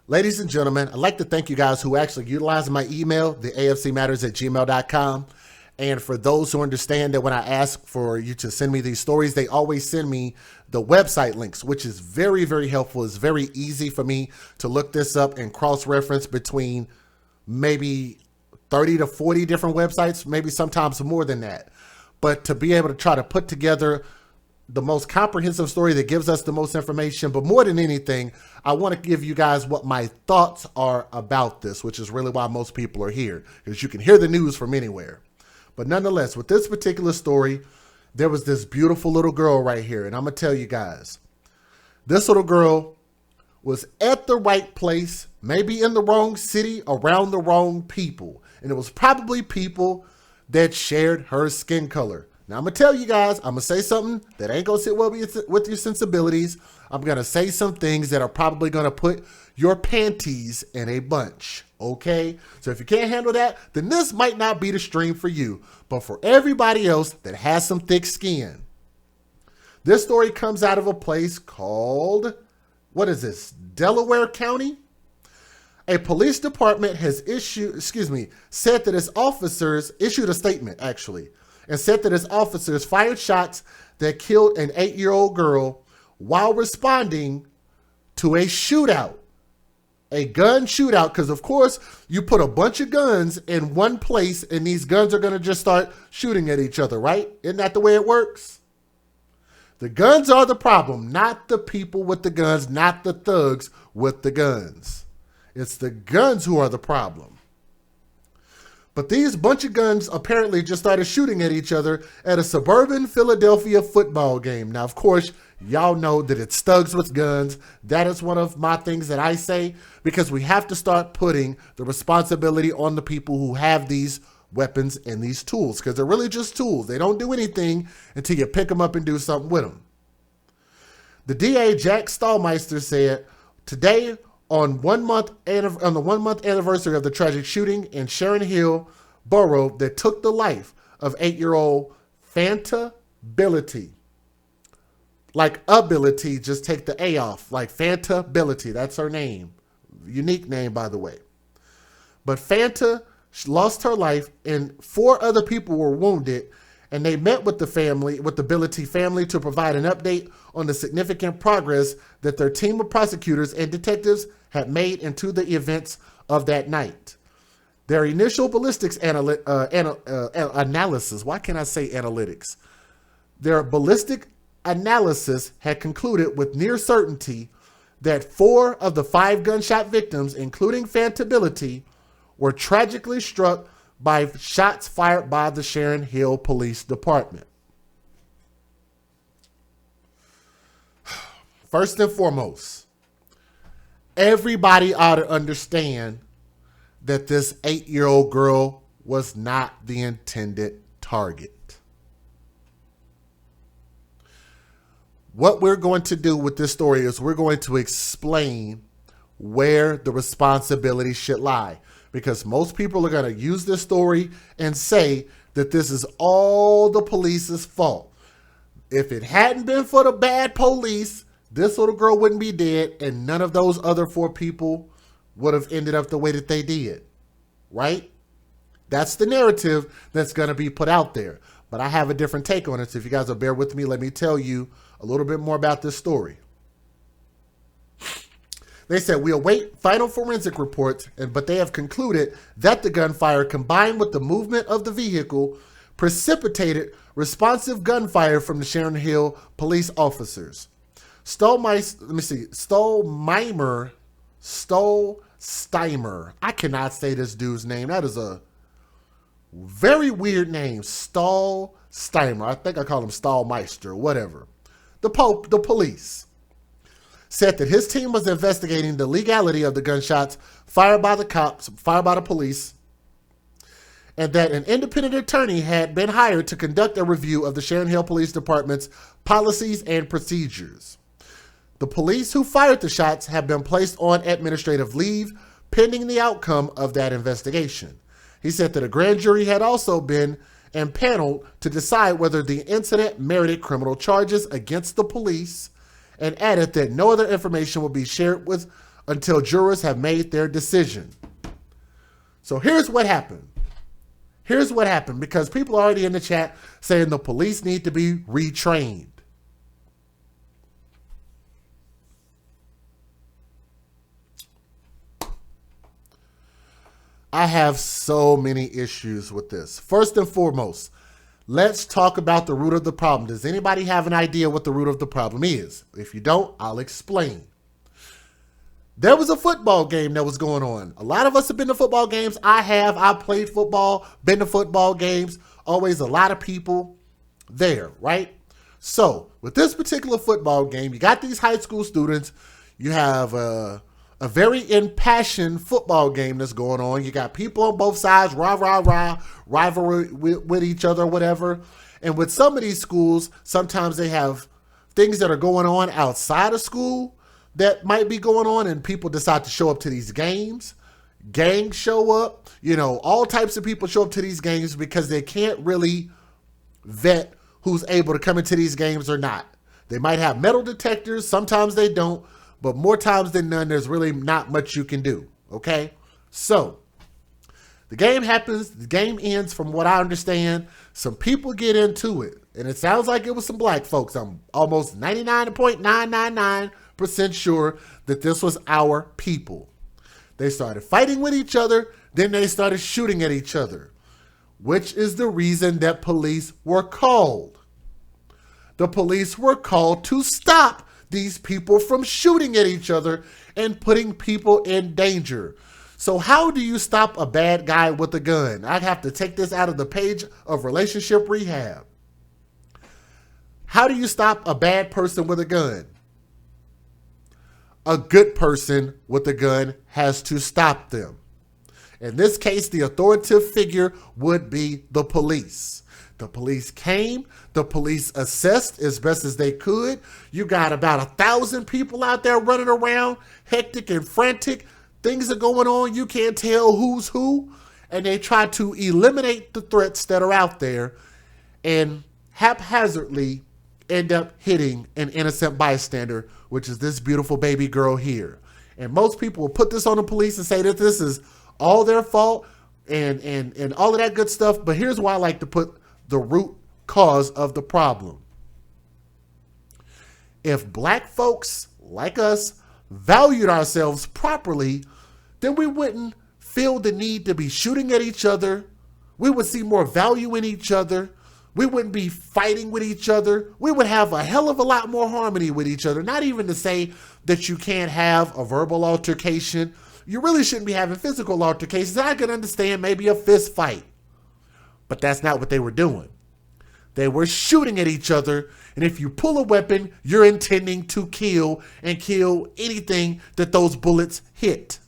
Ladies and gentlemen, I'd like to thank you guys who actually utilize my email, the afcmatters@gmail.com. And for those who understand that when I ask for you to send me these stories, they always send me the website links, which is very, very helpful. It's very easy for me to look this up and cross-reference between maybe 30 to 40 different websites, maybe sometimes more than that. But to be able to try to put together the most comprehensive story that gives us the most information, but more than anything, I want to give you guys what my thoughts are about this, which is really why most people are here, because you can hear the news from anywhere. But nonetheless, with this particular story, there was this beautiful little girl right here, and I'm going to tell you guys, this little girl was at the right place, maybe in the wrong city, around the wrong people, and it was probably people that shared her skin color. Now, I'm going to tell you guys, I'm going to say something that ain't going to sit well with your sensibilities. I'm going to say some things that are probably going to put your panties in a bunch, okay? So if you can't handle that, then this might not be the stream for you. But for everybody else that has some thick skin, this story comes out of a place called, what is this, Delaware County? A police department has said that its officers, issued a statement actually, and said that its officers fired shots that killed an 8-year-old girl while responding to a shootout, a gun shootout, because of course you put a bunch of guns in one place and these guns are going to just start shooting at each other, right? Isn't that the way it works? The guns are the problem, not the people with the guns, not the thugs with the guns. It's the guns who are the problem. But these bunch of guns apparently just started shooting at each other at a suburban Philadelphia football game. Now, of course, y'all know that it's thugs with guns. That is one of my things that I say, because we have to start putting the responsibility on the people who have these weapons and these tools, because they're really just tools. They don't do anything until you pick them up and do something with them. The DA, Jack Stallmeister, said, today, on the 1 month anniversary of the tragic shooting in Sharon Hill Borough that took the life of 8-year-old Fanta Bility. Like ability, just take the A off. Like Fanta Bility, that's her name. Unique name, by the way. But Fanta lost her life and 4 other people were wounded, and they met with the Bility family to provide an update on the significant progress that their team of prosecutors and detectives had made into the events of that night. Their initial ballistics analysis, why can't I say analytics? Their ballistic analysis had concluded with near certainty that 4 of the 5 gunshot victims, including Fanta Bility, were tragically struck by shots fired by the Sharon Hill Police Department. First and foremost, everybody ought to understand that this 8-year-old girl was not the intended target. What we're going to do with this story is we're going to explain where the responsibility should lie, because most people are going to use this story and say that this is all the police's fault. If it hadn't been for the bad police, this little girl wouldn't be dead, and none of those other 4 people would have ended up the way that they did, right? That's the narrative that's going to be put out there. But I have a different take on it, so if you guys will bear with me, let me tell you a little bit more about this story. They said, we await final forensic reports, but they have concluded that the gunfire combined with the movement of the vehicle precipitated responsive gunfire from the Sharon Hill police officers. Stolsteimer. I cannot say this dude's name. That is a very weird name. Stolsteimer. I think I call him Stallmeister, whatever. The police said that his team was investigating the legality of the gunshots fired by the police, and that an independent attorney had been hired to conduct a review of the Sharon Hill Police Department's policies and procedures. The police who fired the shots have been placed on administrative leave pending the outcome of that investigation. He said that a grand jury had also been impaneled to decide whether the incident merited criminal charges against the police, and added that no other information will be shared with until jurors have made their decision. So here's what happened. Here's what happened, because people are already in the chat saying the police need to be retrained. I have so many issues with this. First and foremost, let's talk about the root of the problem. Does anybody have an idea what the root of the problem is? If you don't, I'll explain. There was a football game that was going on. A lot of us have been to football games. I have. I played football, been to football games. Always a lot of people there, right? So with this particular football game, you got these high school students. You have a very impassioned football game that's going on. You got people on both sides, rivalry with each other, whatever. And with some of these schools, sometimes they have things that are going on outside of school that might be going on, and people decide to show up to these games. Gangs show up, all types of people show up to these games because they can't really vet who's able to come into these games or not. They might have metal detectors, sometimes they don't, but more times than none, there's really not much you can do, okay? So, the game happens, the game ends from what I understand. Some people get into it, and it sounds like it was some black folks. I'm almost 99.999% sure that this was our people. They started fighting with each other, then they started shooting at each other, which is the reason that police were called. The police were called to stop these people from shooting at each other and putting people in danger. So how do you stop a bad guy with a gun? I'd have to take this out of the page of relationship rehab. How do you stop a bad person with a gun? A good person with a gun has to stop them. In this case, the authoritative figure would be the police. The police came, the police assessed as best as they could. You got about 1,000 people out there running around, hectic and frantic. Things are going on, you can't tell who's who. And they try to eliminate the threats that are out there and haphazardly end up hitting an innocent bystander, which is this beautiful baby girl here. And most people will put this on the police and say that this is all their fault and all of that good stuff. But here's why I like to put the root cause of the problem. If black folks like us valued ourselves properly, then we wouldn't feel the need to be shooting at each other. We would see more value in each other. We wouldn't be fighting with each other. We would have a hell of a lot more harmony with each other. Not even to say that you can't have a verbal altercation. You really shouldn't be having physical altercations. I can understand maybe a fist fight. But that's not what they were doing. They were shooting at each other. And if you pull a weapon, you're intending to kill and kill anything that those bullets hit.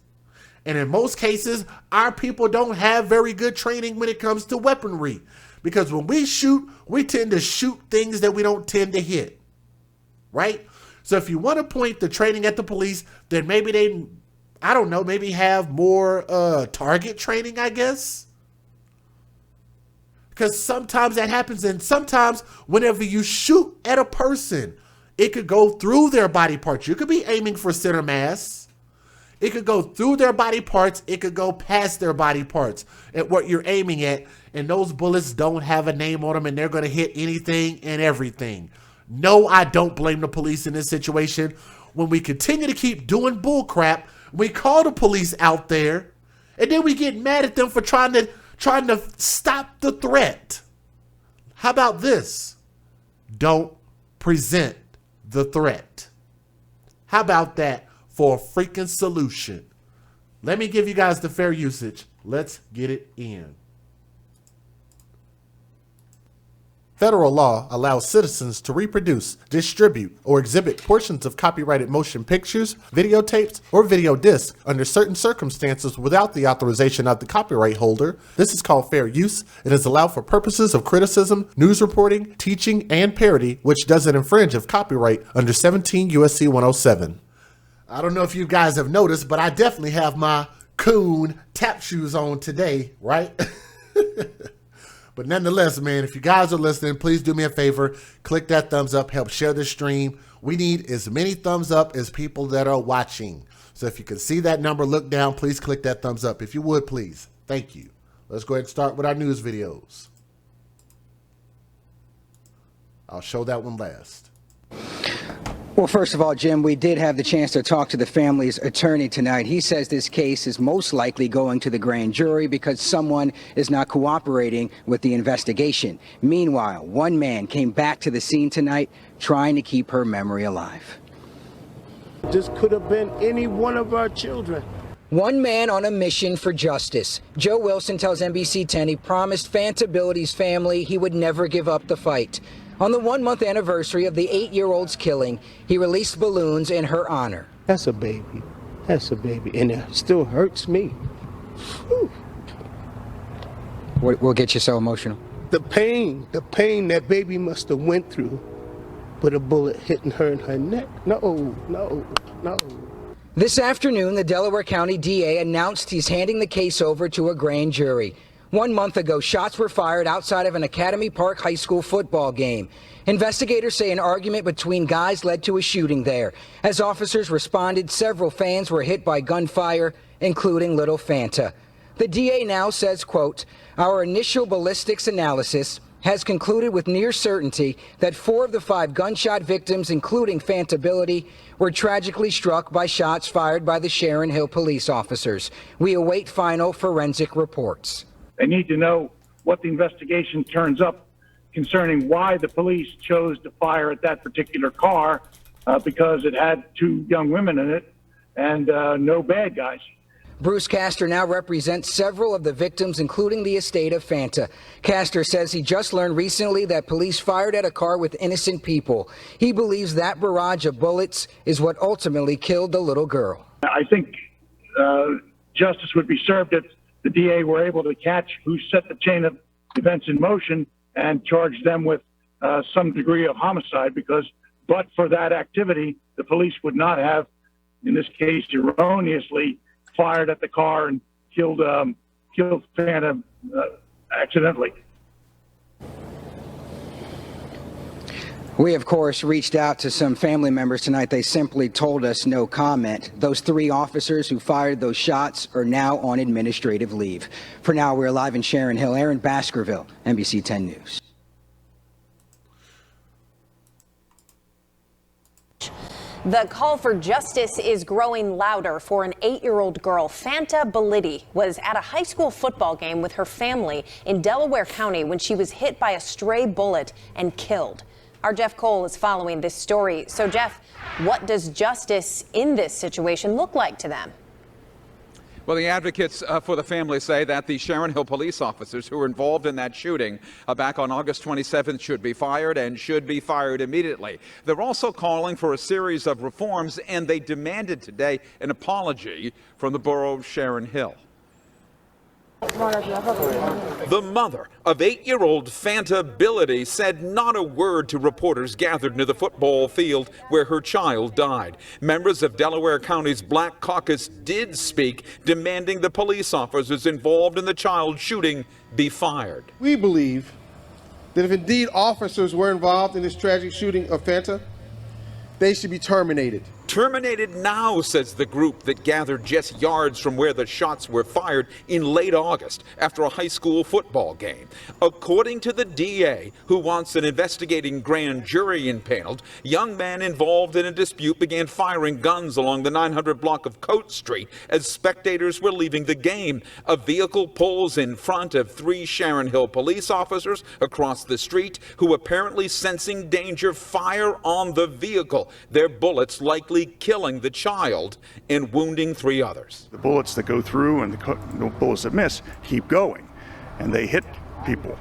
And in most cases, our people don't have very good training when it comes to weaponry. Because when we shoot, we tend to shoot things that we don't tend to hit. Right? So if you want to point the training at the police, then maybe they, I don't know, maybe have more target training, I guess. Because sometimes that happens, and sometimes whenever you shoot at a person, it could go through their body parts. You could be aiming for center mass. It could go through their body parts. It could go past their body parts at what you're aiming at. And those bullets don't have a name on them, and they're going to hit anything and everything. No, I don't blame the police in this situation. When we continue to keep doing bull crap, we call the police out there, and then we get mad at them for trying to stop the threat. How about this? Don't present the threat. How about that for a freaking solution? Let me give you guys the fair usage. Let's get it in. Federal law allows citizens to reproduce, distribute, or exhibit portions of copyrighted motion pictures, videotapes, or video discs under certain circumstances without the authorization of the copyright holder. This is called fair use. It is allowed for purposes of criticism, news reporting, teaching, and parody, which doesn't infringe of copyright under 17 U.S.C. 107. I don't know if you guys have noticed, but I definitely have my coon tap shoes on today, right? But nonetheless, man, if you guys are listening, please do me a favor. Click that thumbs up. Help share the stream. We need as many thumbs up as people that are watching. So if you can see that number, look down, please click that thumbs up. If you would, please. Thank you. Let's go ahead and start with our news videos. I'll show that one last. Well, first of all, Jim, we did have the chance to talk to the family's attorney tonight. He says this case is most likely going to the grand jury because someone is not cooperating with the investigation. Meanwhile, one man came back to the scene tonight trying to keep her memory alive. This could have been any one of our children. One man on a mission for justice. Joe Wilson tells NBC 10 he promised Fanta Bility's family he would never give up the fight. On the 1-month anniversary of the 8-year-old's killing, he released balloons in her honor. That's a baby. That's a baby. And it still hurts me. Whew. What gets you so emotional? The pain that baby must have went through with a bullet hitting her in her neck. No. This afternoon, the Delaware County DA announced he's handing the case over to a grand jury. 1 month ago, shots were fired outside of an Academy Park High School football game. Investigators say an argument between guys led to a shooting there. As officers responded, several fans were hit by gunfire, including little Fanta. The DA now says, quote, "Our initial ballistics analysis has concluded with near certainty that 4 of the 5 gunshot victims, including Fanta Bility, were tragically struck by shots fired by the Sharon Hill police officers. We await final forensic reports." They need to know what the investigation turns up concerning why the police chose to fire at that particular car, because it had 2 young women in it and no bad guys. Bruce Castor now represents several of the victims, including the estate of Fanta. Castor says he just learned recently that police fired at a car with innocent people. He believes that barrage of bullets is what ultimately killed the little girl. I think justice would be served if the DA were able to catch who set the chain of events in motion and charge them with some degree of homicide, because but for that activity, the police would not have, in this case, erroneously fired at the car and killed Fanta accidentally. We, of course, reached out to some family members tonight. They simply told us no comment. Those 3 officers who fired those shots are now on administrative leave. For now, we're live in Sharon Hill. Aaron Baskerville, NBC 10 News. The call for justice is growing louder for an 8-year-old girl. Fanta Bility was at a high school football game with her family in Delaware County when she was hit by a stray bullet and killed. Our Jeff Cole is following this story. So, Jeff, what does justice in this situation look like to them? Well, the advocates for the family say that the Sharon Hill police officers who were involved in that shooting back on August 27th should be fired and should be fired immediately. They're also calling for a series of reforms, and they demanded today an apology from the borough of Sharon Hill. The mother of 8-year-old Fanta Bility said not a word to reporters gathered near the football field where her child died. Members of Delaware County's Black Caucus did speak, demanding the police officers involved in the child shooting be fired. We believe that if indeed officers were involved in this tragic shooting of Fanta, they should be terminated. Terminated now, says the group that gathered just yards from where the shots were fired in late August after a high school football game. According to the DA, who wants an investigating grand jury impaneled, young men involved in a dispute began firing guns along the 900 block of Coate Street as spectators were leaving the game. A vehicle pulls in front of 3 Sharon Hill police officers across the street who, apparently sensing danger, fire on the vehicle. Their bullets likely killing the child and wounding 3 others. The bullets that go through and the bullets that miss keep going, and they hit people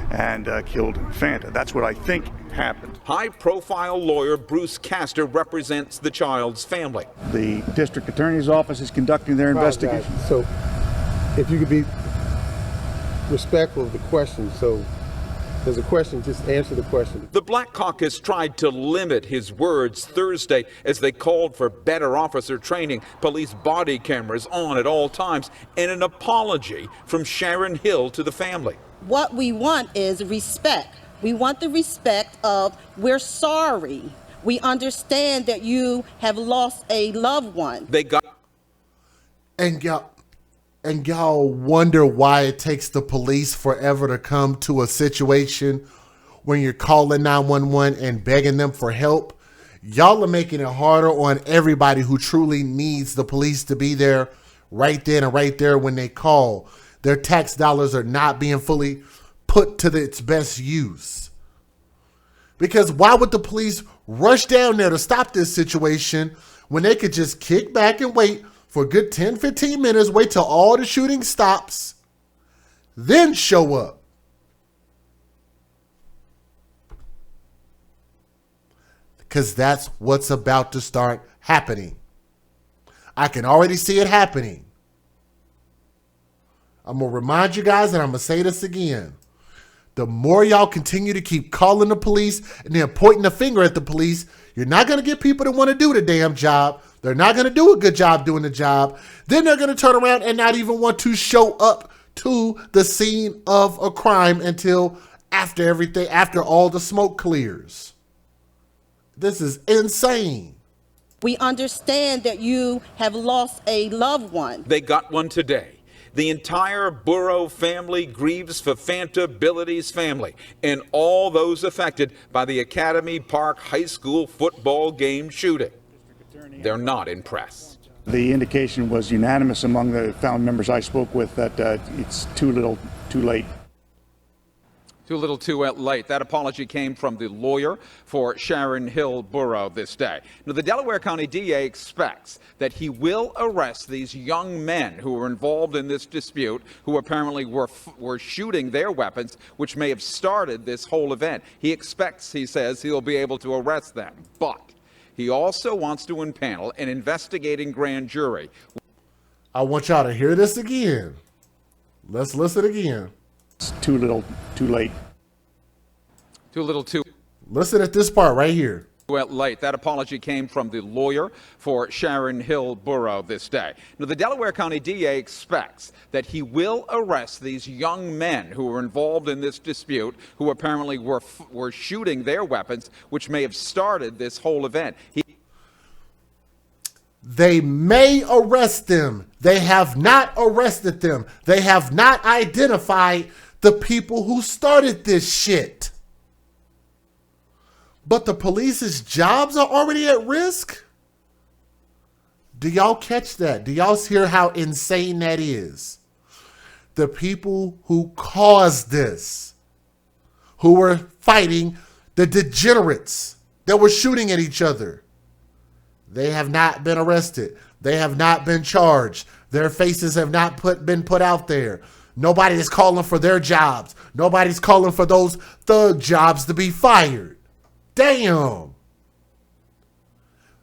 and killed Fanta. That's what I think happened. High-profile lawyer Bruce Castor represents the child's family. The district attorney's office is conducting their investigation. So if you could be respectful of the question, so there's a question, just answer the question. The Black Caucus tried to limit his words Thursday as they called for better officer training, police body cameras on at all times, and an apology from Sharon Hill to the family. What we want is respect. We want the respect of, we're sorry. We understand that you have lost a loved one. They got And y'all wonder why it takes the police forever to come to a situation when you're calling 911 and begging them for help. Y'all are making it harder on everybody who truly needs the police to be there right then and right there when they call. Their tax dollars are not being fully put to its best use. Because why would the police rush down there to stop this situation when they could just kick back and wait for a good 10, 15 minutes, wait till all the shooting stops, then show up? Because that's what's about to start happening. I can already see it happening. I'm going to remind you guys, and I'm going to say this again. The more y'all continue to keep calling the police and then pointing the finger at the police, you're not going to get people to want to do the damn job. They're not going to do a good job doing the job. Then they're going to turn around and not even want to show up to the scene of a crime until after everything, after all the smoke clears. This is insane. We understand that you have lost a loved one. They got one today. The entire Burrow family grieves for Fanta Bility's family and all those affected by the Academy Park High School football game shooting. They're not impressed. The indication was unanimous among the family members I spoke with that it's too little, too late. Too little, too late. That apology came from the lawyer for Sharon Hill Burrow this day. Now, the Delaware County DA expects that he will arrest these young men who were involved in this dispute, who apparently were shooting their weapons, which may have started this whole event. He expects, he says, he'll be able to arrest them. But he also wants to impanel an investigating grand jury. I want y'all to hear this again. Let's listen again. It's too little, too late. Too little, too Listen at this part right here. late. That apology came from the lawyer for Sharon Hill Burrow this day. Now, the Delaware County DA expects that he will arrest these young men who were involved in this dispute, who apparently were shooting their weapons, which may have started this whole event. They may arrest them. They have not arrested them. They have not identified the people who started this shit. But the police's jobs are already at risk? Do y'all catch that? Do y'all hear how insane that is? The people who caused this, who were fighting the degenerates that were shooting at each other, they have not been arrested. They have not been charged. Their faces have not been put out there. Nobody is calling for their jobs. Nobody's calling for those thug jobs to be fired. Damn.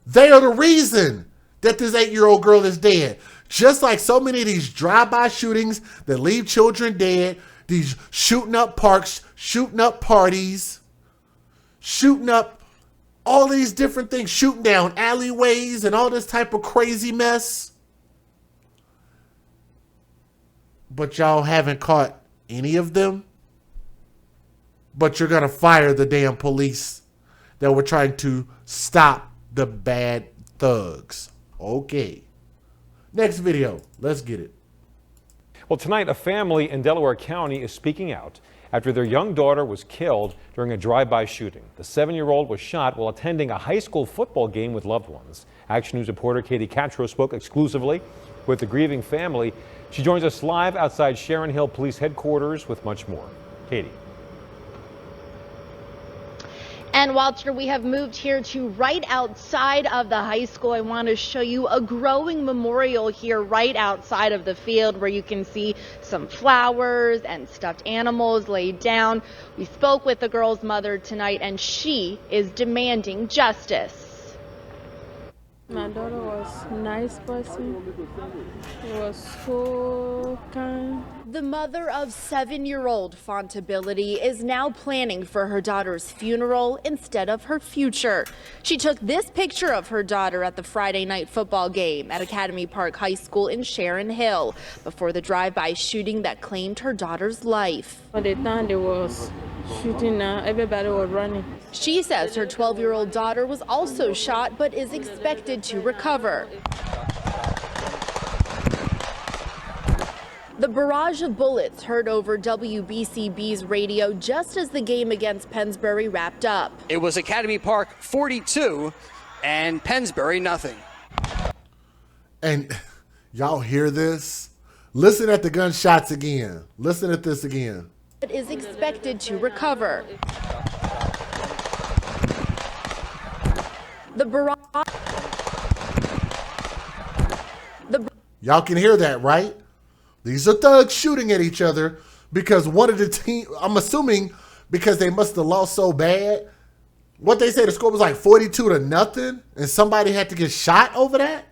They are the reason that this 8-year-old girl is dead. Just like so many of these drive-by shootings that leave children dead, these shooting up parks, shooting up parties, shooting up all these different things, shooting down alleyways and all this type of crazy mess. But y'all haven't caught any of them. But you're going to fire the damn police that were trying to stop the bad thugs. Okay. Next video. Let's get it. Well, tonight, a family in Delaware County is speaking out after their young daughter was killed during a drive-by shooting. The 7-year-old was shot while attending a high school football game with loved ones. Action News reporter Katie Castro spoke exclusively with the grieving family. She joins us live outside Sharon Hill Police Headquarters with much more. Katie. And Walter, we have moved here to right outside of the high school. I want to show you a growing memorial here right outside of the field where you can see some flowers and stuffed animals laid down. We spoke with the girl's mother tonight and she is demanding justice. My daughter was a nice person. She was so kind. The mother of 7-year-old Fanta Bility is now planning for her daughter's funeral instead of her future. She took this picture of her daughter at the Friday night football game at Academy Park High School in Sharon Hill before the drive-by shooting that claimed her daughter's life. By the time they was shooting, everybody was running. She says her 12-year-old daughter was also shot but is expected to recover. The barrage of bullets heard over WBCB's radio just as the game against Pennsbury wrapped up. It was Academy Park 42 and Pennsbury nothing. And y'all hear this? Listen at the gunshots again. Listen at this again. It is expected to recover. The barrage. Y'all can hear that, right? These are thugs shooting at each other because one of the team, I'm assuming because they must have lost so bad. What they say, the score was like 42-0, and somebody had to get shot over that?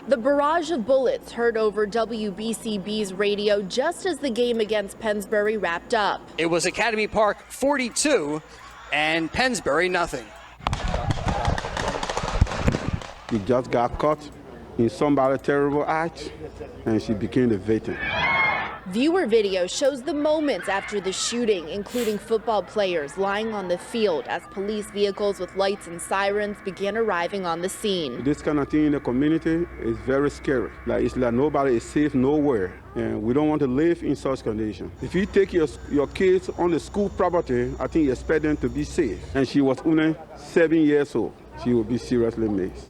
The barrage of bullets heard over WBCB's radio just as the game against Pennsbury wrapped up. It was Academy Park 42 and Pennsbury nothing. He just got caught in somebody's terrible act, and she became the victim. Viewer video shows the moments after the shooting, including football players lying on the field as police vehicles with lights and sirens began arriving on the scene. This kind of thing in the community is very scary. It's like nobody is safe nowhere, and we don't want to live in such conditions. If you take your kids on the school property, I think you expect them to be safe. And she was only 7 years old. She will be seriously missed.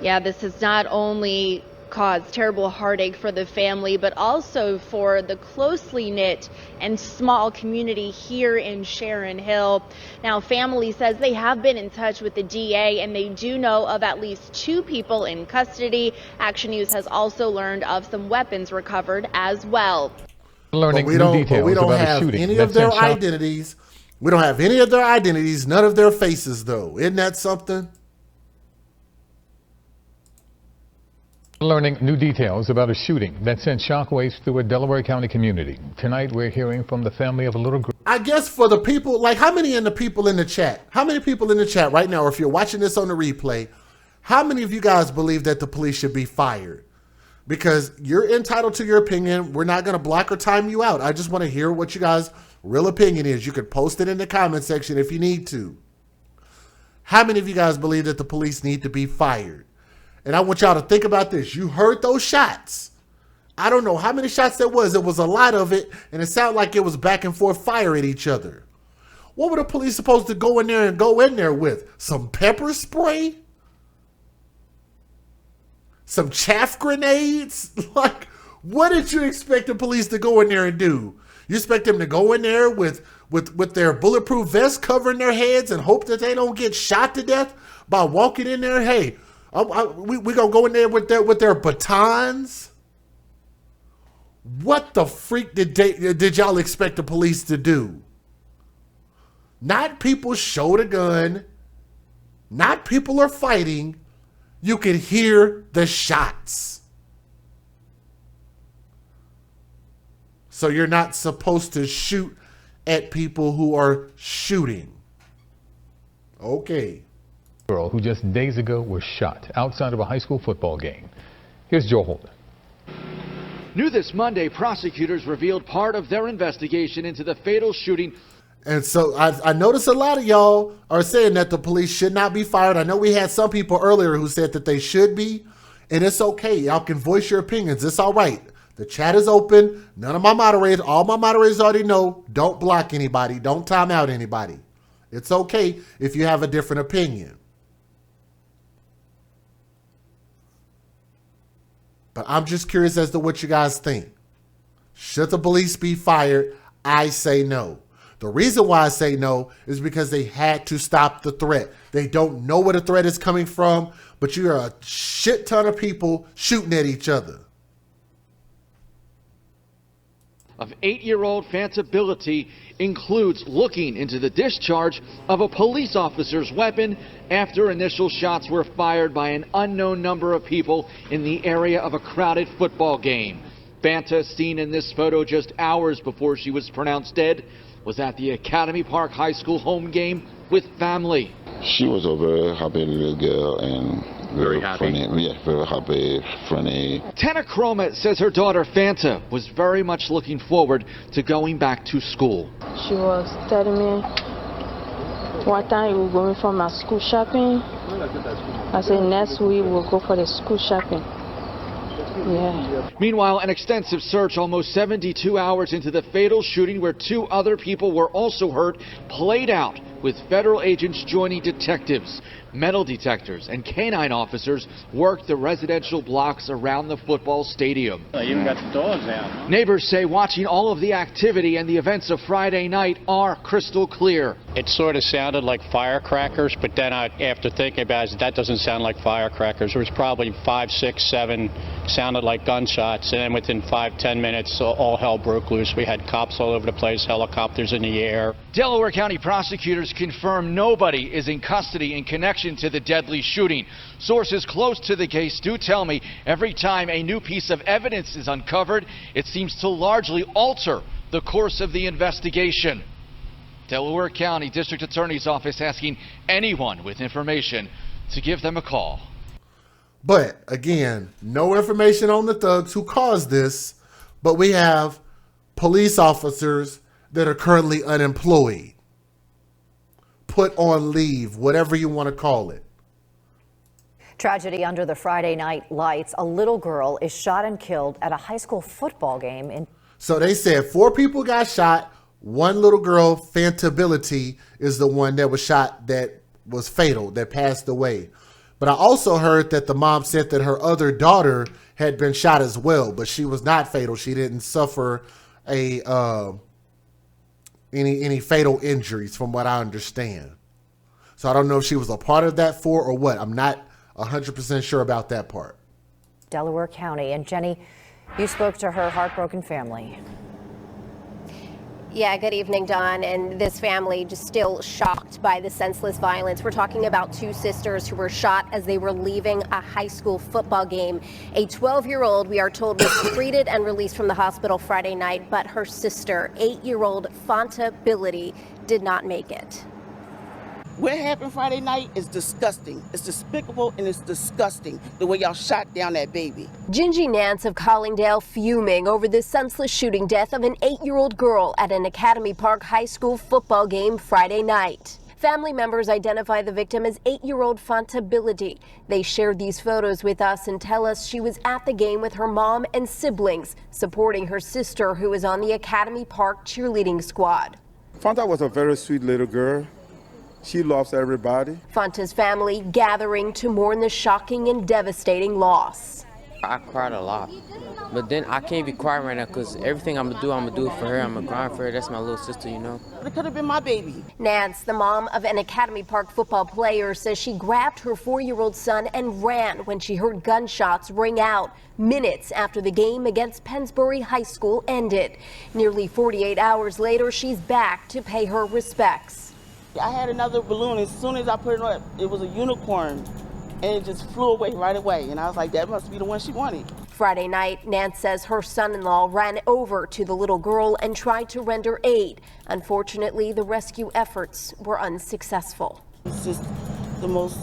Yeah, this has not only caused terrible heartache for the family, but also for the closely knit and small community here in Sharon Hill. Now, family says they have been in touch with the DA and they do know of at least 2 people in custody. Action News has also learned of some weapons recovered as well. Learning we don't have any of their identities. We don't have any of their identities, none of their faces, though. Isn't that something? Learning new details about a shooting that sent shockwaves through a Delaware County community. Tonight, we're hearing from the family of a little girl. I guess for the people, like how many in the people in the chat? How many people in the chat right now, or if you're watching this on the replay, how many of you guys believe that the police should be fired? Because you're entitled to your opinion. We're not going to block or time you out. I just want to hear what you guys' real opinion is. You could post it in the comment section if you need to. How many of you guys believe that the police need to be fired? And I want y'all to think about this. You heard those shots. I don't know how many shots there was. It was a lot of it, and it sounded like it was back and forth fire at each other. What were the police supposed to go in there with? Some pepper spray? Some chaff grenades? Like, what did you expect the police to go in there and do? You expect them to go in there with their bulletproof vests covering their heads and hope that they don't get shot to death by walking in there? Hey, we gonna go in there with their batons? What the freak did y'all expect the police to do? Not people showed a gun. Not people are fighting. You could hear the shots. So you're not supposed to shoot at people who are shooting. Okay. Girl who just days ago was shot outside of a high school football game. Here's Joe Holden. New this Monday, prosecutors revealed part of their investigation into the fatal shooting. And so I noticed a lot of y'all are saying that the police should not be fired. I know we had some people earlier who said that they should be, and it's okay. Y'all can voice your opinions. It's all right. The chat is open. None of my moderators, all my moderators already know, don't block anybody. Don't time out anybody. It's okay if you have a different opinion. But I'm just curious as to what you guys think. Should the police be fired? I say no. The reason why I say no is because they had to stop the threat. They don't know where the threat is coming from, but you are a shit ton of people shooting at each other. Of 8-year-old Fanta Bility includes looking into the discharge of a police officer's weapon after initial shots were fired by an unknown number of people in the area of a crowded football game. Fanta, seen in this photo just hours before she was pronounced dead, was at the Academy Park High School home game with family. She was a very happy little girl and very happy. Funny. Yeah, very happy, funny. Tana Chroma says her daughter Fanta was very much looking forward to going back to school. She was telling me One time we were going for my school shopping. I said next week we'll go for the school shopping. Yeah. Meanwhile, an extensive search almost 72 hours into the fatal shooting where 2 other people were also hurt played out, with federal agents joining detectives. Metal detectors and canine officers worked the residential blocks around the football stadium. I even got the dogs out. Neighbors say watching all of the activity and the events of Friday night are crystal clear. It sort of sounded like firecrackers, but then after thinking about it, that doesn't sound like firecrackers. There was probably 5, 6, 7 sounded like gunshots, and then within 5-10 minutes, all hell broke loose. We had cops all over the place, helicopters in the air. Delaware County prosecutors confirm nobody is in custody in connection to the deadly shooting. Sources close to the case do tell me every time a new piece of evidence is uncovered, it seems to largely alter the course of the investigation. Delaware County District Attorney's Office asking anyone with information to give them a call. But again, no information on the thugs who caused this, but we have police officers that are currently unemployed, put on leave, whatever you want to call it. Tragedy under the Friday night lights. A little girl is shot and killed at a high school football game in. So they said 4 people got shot. One little girl, Fanta Bility, is the one that was shot that was fatal, that passed away. But I also heard that the mom said that her other daughter had been shot as well, but she was not fatal. She didn't suffer any fatal injuries from what I understand. So I don't know if she was a part of that 4 or what. I'm not 100% sure about that part. Delaware County. And Jenny, you spoke to her heartbroken family. Yeah, good evening, Dawn. And this family just still shocked by the senseless violence. We're talking about 2 sisters who were shot as they were leaving a high school football game. A 12-year-old, we are told, was treated and released from the hospital Friday night, but her sister, 8-year-old Fanta Bility, did not make it. What happened Friday night is disgusting. It's despicable and it's disgusting the way y'all shot down that baby. Gingy Nance of Collingdale fuming over the senseless shooting death of an 8-year-old girl at an Academy Park High School football game Friday night. Family members identify the victim as 8-year-old Fanta Bility. They shared these photos with us and tell us she was at the game with her mom and siblings, supporting her sister who is on the Academy Park cheerleading squad. Fanta was a very sweet little girl. She loves everybody. Fanta's family gathering to mourn the shocking and devastating loss. I cried a lot, but then I can't be crying right now because everything I'm gonna do it for her. I'm gonna cry for her. That's my little sister, you know. It could have been my baby. Nance, the mom of an Academy Park football player, says she grabbed her 4-year-old son and ran when she heard gunshots ring out minutes after the game against Pennsbury High School ended. Nearly 48 hours later, she's back to pay her respects. I had another balloon. As soon as I put it on, it was a unicorn, and it just flew away right away. And I was like, that must be the one she wanted. Friday night, Nance says her son-in-law ran over to the little girl and tried to render aid. Unfortunately, the rescue efforts were unsuccessful. It's just the most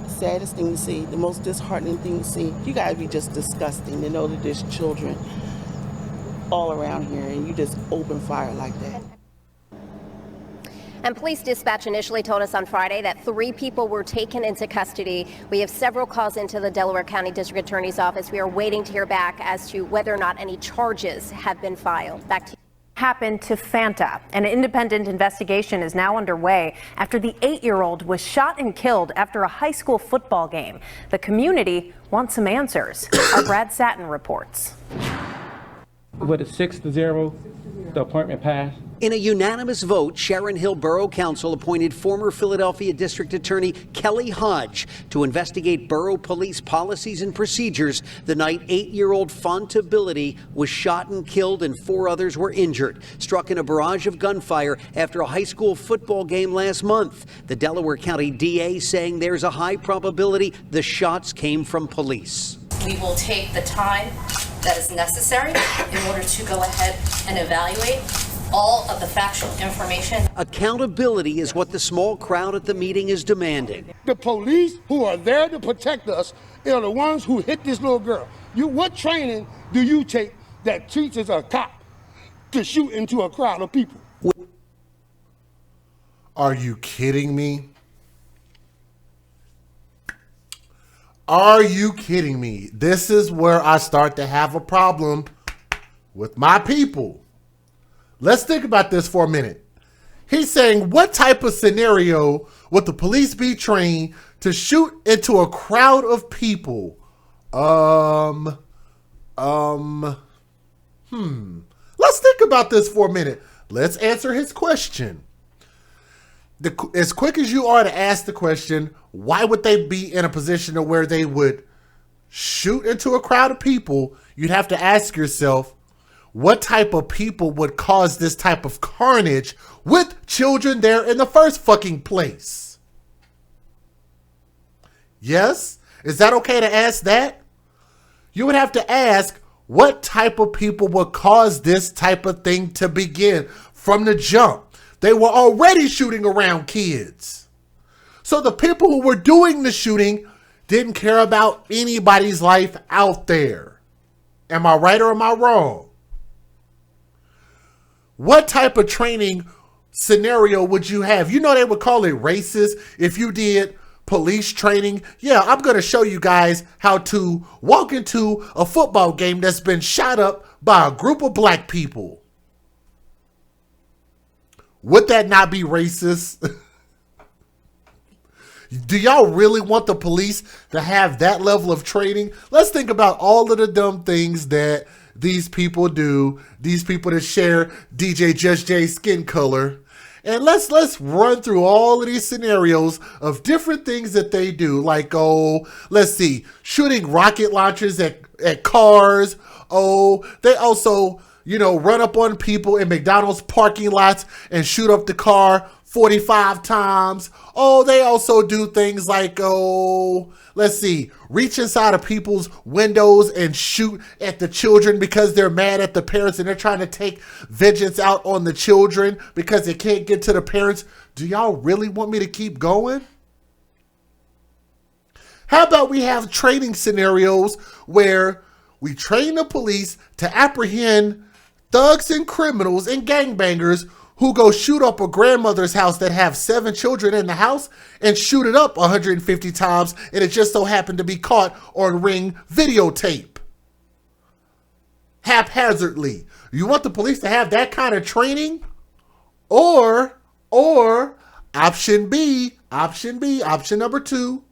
saddest thing to see, the most disheartening thing to see. You gotta be just disgusting to know that there's children all around here, and you just open fire like that. And police dispatch initially told us on Friday that 3 people were taken into custody. We have several calls into the Delaware County District Attorney's Office. We are waiting to hear back as to whether or not any charges have been filed. Back to you. Happened to Fanta. An independent investigation is now underway after the 8-year-old was shot and killed after a high school football game. The community wants some answers. Our Brad Satin reports. With a 6-0, the appointment passed. In a unanimous vote, Sharon Hill Borough Council appointed former Philadelphia District Attorney Kelly Hodge to investigate borough police policies and procedures the night 8-year-old Fanta Bility was shot and killed and 4 others were injured, struck in a barrage of gunfire after a high school football game last month. The Delaware County DA saying there's a high probability the shots came from police. We will take the time that is necessary in order to go ahead and evaluate all of the factual information. Accountability is what the small crowd at the meeting is demanding. The police who are there to protect us are the ones who hit this little girl. What training do you take that teaches a cop to shoot into a crowd of people? Are you kidding me? Are you kidding me? This is where I start to have a problem with my people. Let's think about this for a minute. He's saying, what type of scenario would the police be trained to shoot into a crowd of people? Let's think about this for a minute. Let's answer his question. As quick as you are to ask the question, why would they be in a position of where they would shoot into a crowd of people? You'd have to ask yourself, what type of people would cause this type of carnage with children there in the first fucking place? Yes? Is that okay to ask that? You would have to ask, what type of people would cause this type of thing to begin from the jump? They were already shooting around kids. So the people who were doing the shooting didn't care about anybody's life out there. Am I right or am I wrong? What type of training scenario would you have? You know they would call it racist if you did police training. Yeah, I'm going to show you guys how to walk into a football game that's been shot up by a group of black people. Would that not be racist? Do y'all really want the police to have that level of training? Let's think about all of the dumb things that these people do. These people that share DJ Just Jay's skin color. And let's run through all of these scenarios of different things that they do. Like, let's see, shooting rocket launchers at cars. They also, run up on people in McDonald's parking lots and shoot up the car 45 times. They also do things like, let's see, reach inside of people's windows and shoot at the children because they're mad at the parents and they're trying to take vengeance out on the children because they can't get to the parents. Do y'all really want me to keep going? How about we have training scenarios where we train the police to apprehend thugs and criminals and gangbangers who go shoot up a grandmother's house that have 7 children in the house and shoot it up 150 times, and it just so happened to be caught on Ring videotape. Haphazardly. You want the police to have that kind of training? Or option B, option number 2.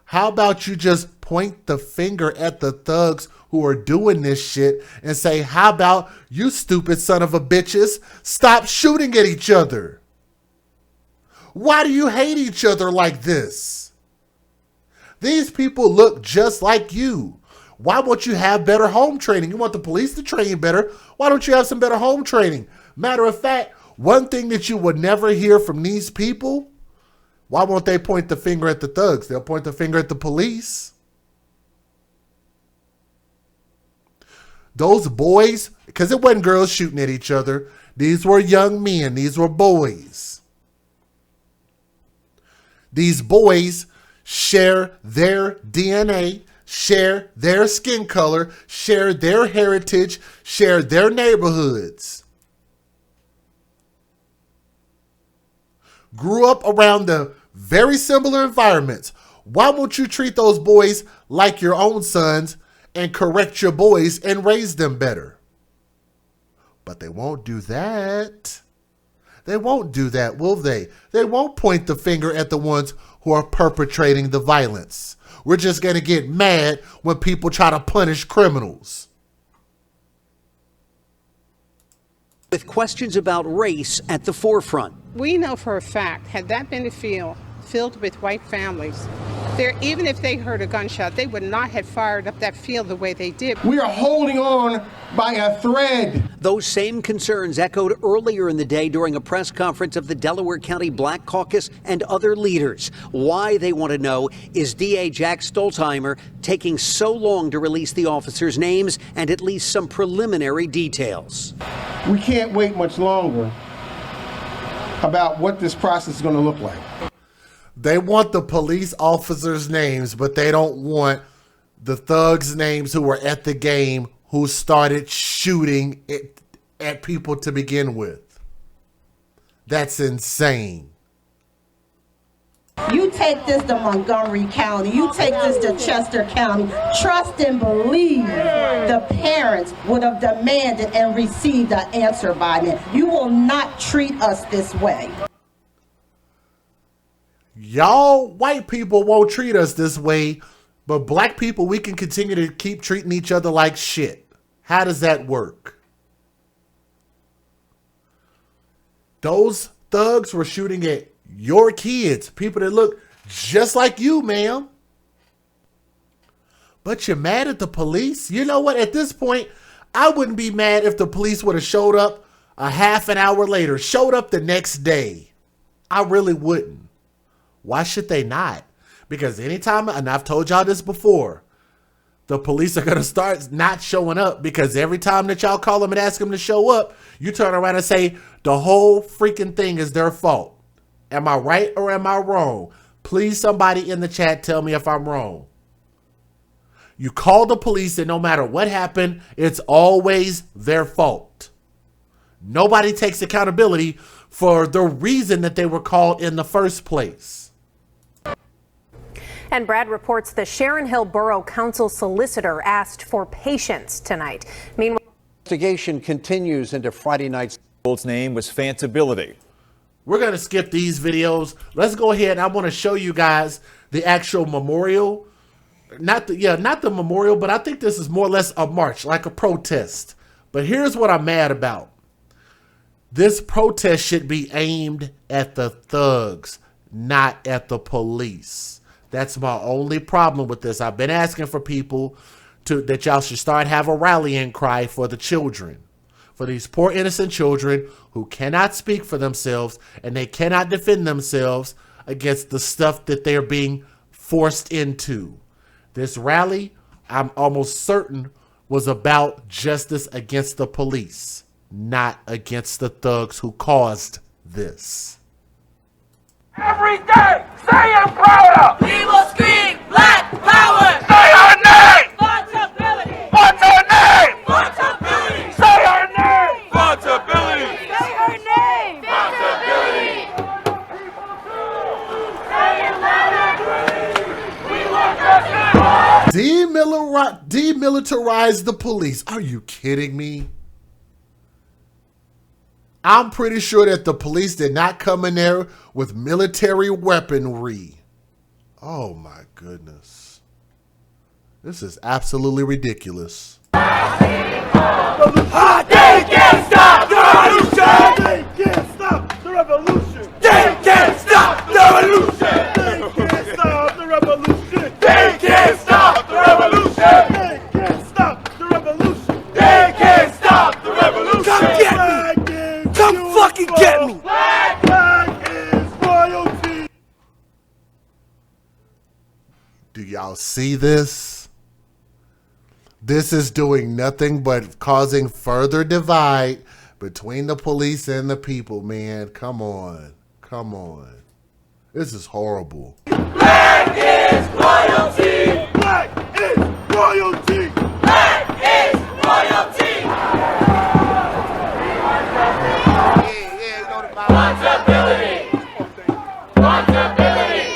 How about you just point the finger at the thugs who are doing this shit and say, how about you stupid son of a bitches, stop shooting at each other? Why do you hate each other like this? These people look just like you. Why won't you have better home training? You want the police to train better. Why don't you have some better home training? Matter of fact, one thing that you would never hear from these people, why won't they point the finger at the thugs? They'll point the finger at the police. Those boys, because it wasn't girls shooting at each other. These were young men. These were boys. These boys share their DNA, share their skin color, share their heritage, share their neighborhoods. Grew up around the very similar environments. Why won't you treat those boys like your own sons and correct your boys and raise them better? But they won't do that. They won't do that, will they? They won't point the finger at the ones who are perpetrating the violence. We're just going to get mad when people try to punish criminals. With questions about race at the forefront. We know for a fact, had that been a field filled with white families, even if they heard a gunshot, they would not have fired up that field the way they did. We are holding on by a thread. Those same concerns echoed earlier in the day during a press conference of the Delaware County Black Caucus and other leaders. Why, they want to know, is DA Jack Stolzheimer taking so long to release the officers' names and at least some preliminary details? We can't wait much longer about what this process is going to look like. They want the police officers' names, but they don't want the thugs' names who were at the game who started shooting at people to begin with. That's insane. You take this to Montgomery County, you take this to Chester County, trust and believe the parents would have demanded and received an answer by then. You will not treat us this way. Y'all white people won't treat us this way, but black people, we can continue to keep treating each other like shit. How does that work? Those thugs were shooting at your kids, people that look just like you, ma'am. But you're mad at the police? You know what? At this point, I wouldn't be mad if the police would have showed up a half an hour later, showed up the next day. I really wouldn't. Why should they not? Because anytime, and I've told y'all this before, the police are going to start not showing up because every time that y'all call them and ask them to show up, you turn around and say the whole freaking thing is their fault. Am I right or am I wrong? Please, somebody in the chat, tell me if I'm wrong. You call the police and no matter what happened, it's always their fault. Nobody takes accountability for the reason that they were called in the first place. And Brad reports the Sharon Hill Borough Council solicitor asked for patience tonight. Meanwhile, investigation continues into Friday night's. Its name was Fanta Bility. We're going to skip these videos. Let's go ahead and I want to show you guys the actual memorial. Not the memorial, but I think this is more or less a march, like a protest. But here's what I'm mad about. This protest should be aimed at the thugs, not at the police. That's my only problem with this. I've been asking for people that y'all should start have a rallying cry for the children. For these poor innocent children who cannot speak for themselves and they cannot defend themselves against the stuff that they're being forced into. This rally, I'm almost certain, was about justice against the police, not against the thugs who caused this. Every day, say it louder! We will scream black power! Say our name! Fanta Bility! What's her name? Fanta Bility! Say her name! Fanta Bility! Say her name! Fanta Bility! Say it louder! We want justice! Demilitarize the police. Are you kidding me? I'm pretty sure that the police did not come in there with military weaponry. Oh my goodness. This is absolutely ridiculous. They can't stop the revolution! They can't stop the revolution! They can't stop the revolution! They can't stop the revolution! They can't stop the revolution! They can't stop the revolution! They can't stop the revolution! Come get me! Come fucking get me! Flag is royalty! Do y'all see this? This is doing nothing but causing further divide between the police and the people, man. Come on. Come on. This is horrible. Flag is royalty! Flag is royalty! Flag is royalty! Fanta Bility! Fanta Bility!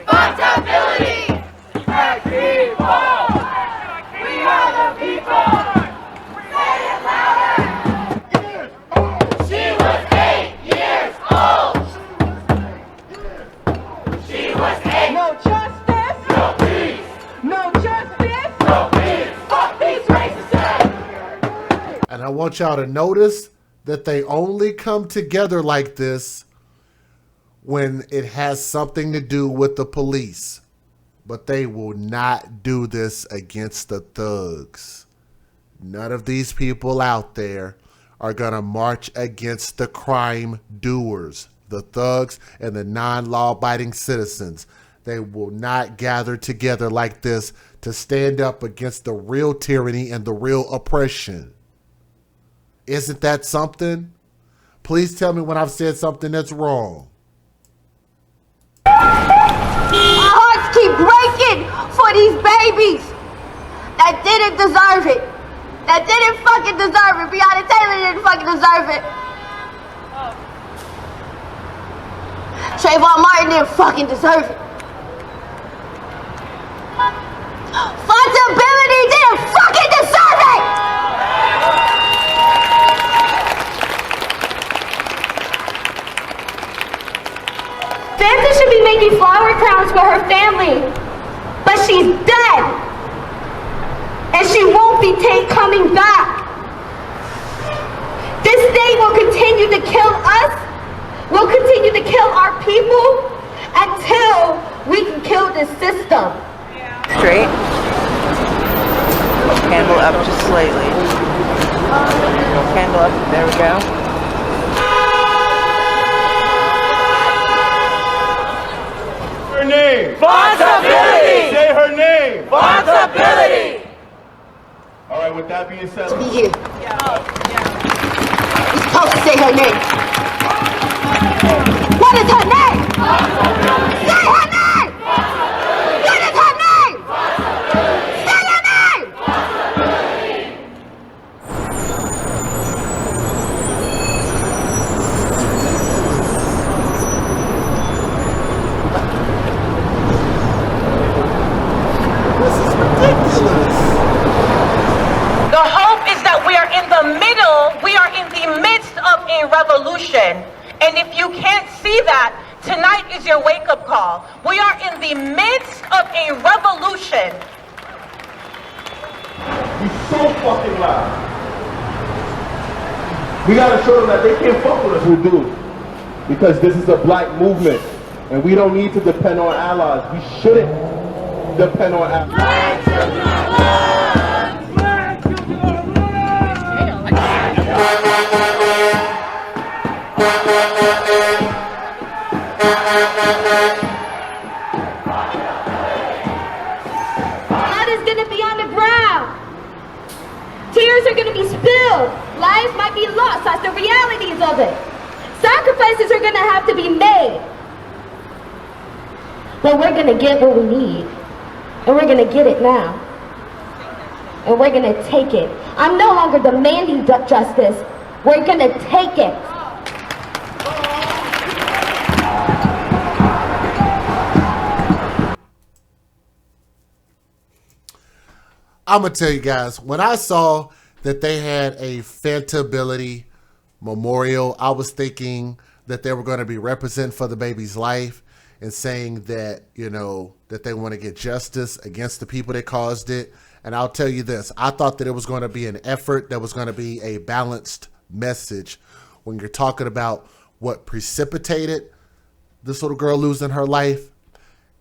Fanta Bility! Black people! We are the people! Say it louder! She was 8 years old! She was 8! No justice! No peace! No justice! No peace! Fuck these racists! And I want y'all to notice that they only come together like this when it has something to do with the police. But they will not do this against the thugs. None of these people out there are going to march against the crime doers, the thugs and the non-law-abiding citizens. They will not gather together like this to stand up against the real tyranny and the real oppression. Isn't that something? Please tell me when I've said something that's wrong. My hearts keep breaking for these babies that didn't deserve it. That didn't fucking deserve it. Breonna Taylor didn't fucking deserve it. Trayvon Martin didn't fucking deserve it. Fanta Bility didn't fucking deserve it! Fanta should be making flower crowns for her family, but she's dead, and she won't be coming back. This state will continue to kill us, will continue to kill our people until we can kill this system. Straight. Candle up just slightly. Candle up. There we go. Her name. Fanta Bility. Say her name. Fanta Bility. All right. With that being said, to be here. You're supposed to say her name. What is her name? Say her name. What is her name? Say her name. This is ridiculous. The hope is that we are in the middle, we are in the midst of a revolution. And if you can't see that, tonight is your wake-up call. We are in the midst of a revolution. you're so fucking loud. We gotta show them that they can't fuck with us. We do, because this is a black movement, and we don't need to depend on allies. We shouldn't depend on allies. Blood is gonna be on the ground. Tears are gonna be spilled. Lives might be lost. That's the realities of it. Sacrifices are gonna have to be made. But we're gonna get what we need. And we're gonna get it now. And we're gonna take it. I'm no longer demanding justice. We're gonna take it. I'm going to tell you guys, when I saw that they had a Fanta Bility memorial, I was thinking that they were going to be representing for the baby's life and saying that, you know, that they want to get justice against the people that caused it. And I'll tell you this, I thought that it was going to be an effort that was going to be a balanced message when you're talking about what precipitated this little girl losing her life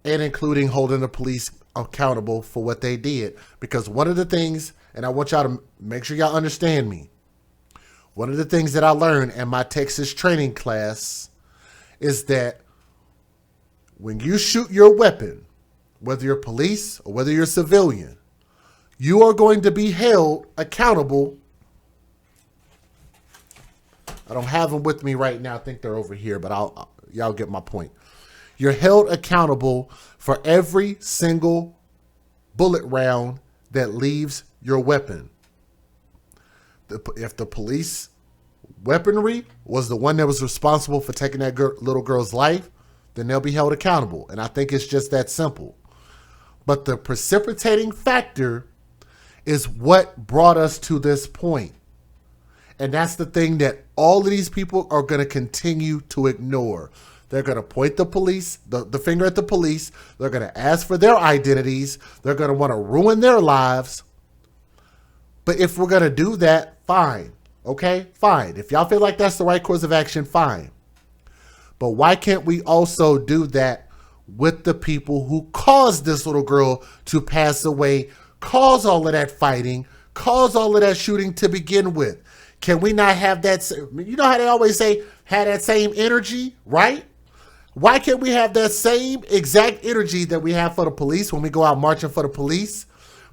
and including holding the police accountable for what they did. Because one of the things, and I want y'all to make sure y'all understand me, one of the things that I learned in my Texas training class is that when you shoot your weapon, whether you're police or whether you're civilian, you are going to be held accountable. I don't have them with me right now. I think they're over here, but y'all get my point. You're held accountable for every single bullet round that leaves your weapon. If the police weaponry was the one that was responsible for taking that little girl's life, then they'll be held accountable. And I think it's just that simple. But the precipitating factor is what brought us to this point. And that's the thing that all of these people are going to continue to ignore. They're going to point the police, the finger at the police. They're going to ask for their identities. They're going to want to ruin their lives. But if we're going to do that, fine. Okay, fine. If y'all feel like that's the right course of action, fine. But why can't we also do that with the people who caused this little girl to pass away, cause all of that fighting, cause all of that shooting to begin with? Can we not have that? You know how they always say, have that same energy, right? Why can't we have that same exact energy that we have for the police when we go out marching for the police?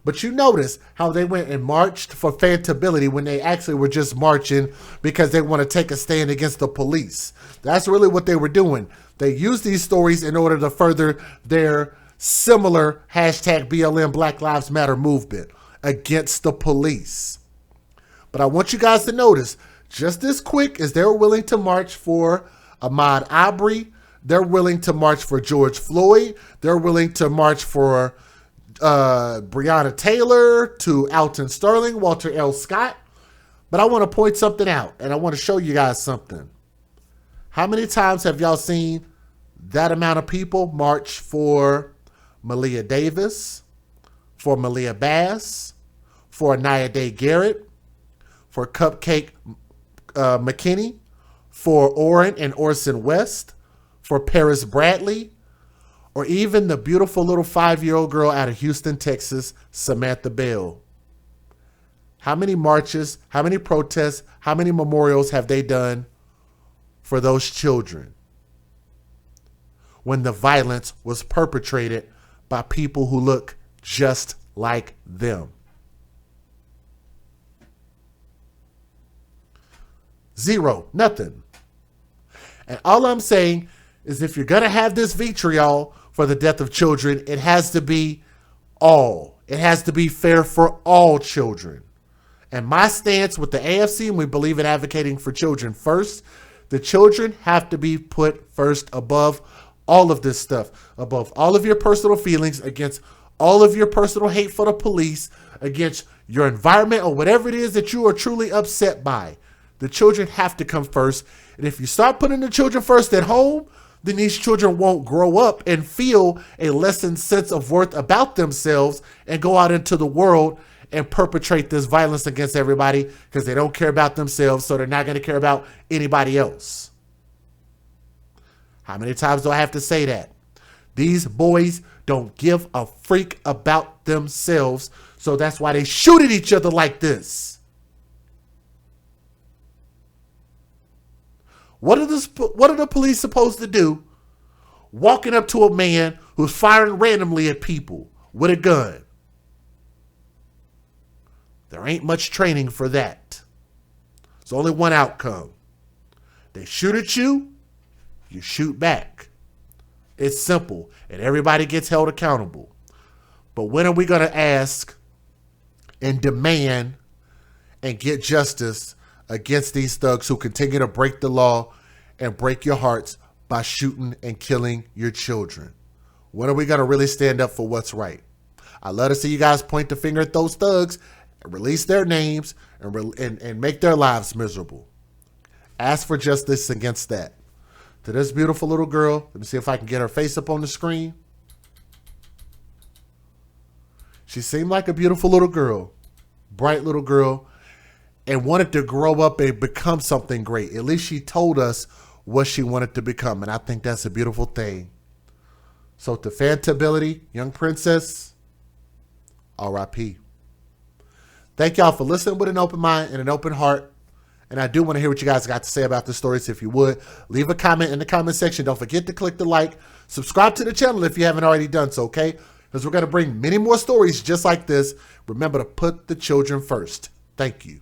But you notice how they went and marched for Fanta Bility when they actually were just marching because they want to take a stand against the police. That's really what they were doing. They used these stories in order to further their similar hashtag BLM Black Lives Matter movement against the police. But I want you guys to notice, just as quick as they were willing to march for Ahmaud Arbery, They're willing to march for George Floyd. They're willing to march for Breonna Taylor, to Alton Sterling, Walter L. Scott. But I want to point something out, and I want to show you guys something. How many times have y'all seen that amount of people march for Malia Davis, for Malia Bass, for Anaya Day Garrett, for Cupcake McKinney, for Orrin and Orson West, for Paris Bradley, or even the beautiful little 5-year-old girl out of Houston, Texas, Samantha Bell? How many marches, how many protests, how many memorials have they done for those children when the violence was perpetrated by people who look just like them? Zero, nothing. And all I'm saying is, if you're going to have this vitriol for the death of children, it has to be all. It has to be fair for all children. And my stance with the AFC, and we believe in advocating for children first, the children have to be put first above all of this stuff, above all of your personal feelings, against all of your personal hate for the police, against your environment or whatever it is that you are truly upset by. The children have to come first. And if you start putting the children first at home, then these children won't grow up and feel a lessened sense of worth about themselves and go out into the world and perpetrate this violence against everybody, because they don't care about themselves, so they're not going to care about anybody else. How many times do I have to say that? These boys don't give a freak about themselves, so that's why they shoot at each other like this. What are the police supposed to do walking up to a man who's firing randomly at people with a gun? There ain't much training for that. There's only one outcome. They shoot at you, you shoot back. It's simple, and everybody gets held accountable. But when are we going to ask and demand and get justice against these thugs who continue to break the law and break your hearts by shooting and killing your children? When are we going to really stand up for what's right? I love to see you guys point the finger at those thugs, release their names, and make their lives miserable. Ask for justice against that. To this beautiful little girl, let me see if I can get her face up on the screen. She seemed like a beautiful little girl, bright little girl, and wanted to grow up and become something great. At least she told us what she wanted to become, and I think that's a beautiful thing. So to Fanta Bility, young princess, R.I.P. Thank y'all for listening with an open mind and an open heart. And I do want to hear what you guys got to say about this story. So if you would, leave a comment in the comment section. Don't forget to click the like. Subscribe to the channel if you haven't already done so, okay? Because we're going to bring many more stories just like this. Remember to put the children first. Thank you.